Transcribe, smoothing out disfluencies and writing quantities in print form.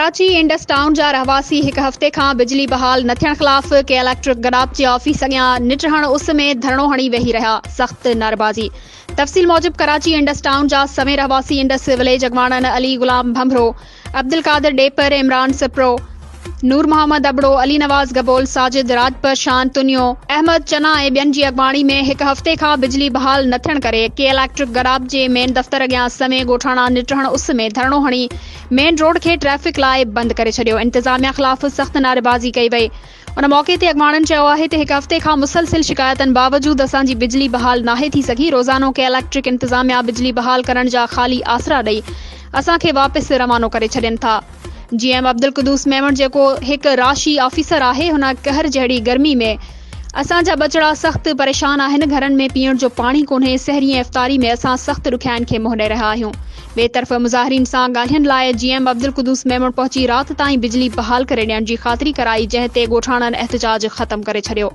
Karachi Indus town जा रहवासी एक हफ़्ते खां बिजली बहाल न थियण ख़िलाफ़ के इलेक्ट्रिक गडाप जे ऑफिस अॻियां निट हण उस में धरणो हणी वेही रहिया। सख़्त नारेबाज़ी। तफ़सील मूजिब कराची इंडस टाउन जा समें रहवासी इंडस विलेज अॻवाणनि अली गुलाम भंभरो, अब्दुल कादिर डेपर, इमरान सिप्रो, नूर मोहम्मद अबड़ो, अली नवाज़ गबोल, साजिद राजपर शान तुनियो, अहमद चना ऐं ॿियनि जी अॻवाणी में हिक हफ़्ते खां बिजली बहाल न थियण करे के इलेक्ट्रिक गडाप जे मेन दफ़्तर अॻियां समें ॻोठाणा निट हण उस में धरणो हणी मेन रोड खे ट्रैफ़िक लाइ बंदि करे छॾियो। इंतज़ामिया ख़िलाफ़ सख़्त नारेबाज़ी कई वई। उन मौक़े ते अॻवाणनि चयो आहे त हिक हफ़्ते खां मुसलसिल शिकायतनि बावजूदि असांजी बिजली बहाल नाहे थी सघी। रोज़ानो के इलेक्ट्रिक इंतज़ामिया बिजली बहाल करण जा ख़ाली आसरा ॾेई असांखे वापसि रवानो करे छॾनि था। GM अब्दुल कुदूस मेमण जेको हिकु राशी ऑफिसर आहे, हुन कहर जहिड़ी गर्मी में असांजा बचड़ा सख़्त परेशान आहिनि। घरनि में पीअण जो पाणी कोन्हे। सहरी ऐं इफ़्तारी में असां सख़्त ॾुखियाईनि खे मुंहुं ॾेई रहिया आहियूं। ॿिए तरफ़ मुज़ाहिरीन सां ॻाल्हियुनि लाइ GM अब्दुल कुदूस मेमण पहुची राति ताईं बिजली बहाल करे ॾियण जी ख़ातिरी कराई, जंहिं ते ॻोठाणनि एहतजाज ख़तमु करे छॾियो।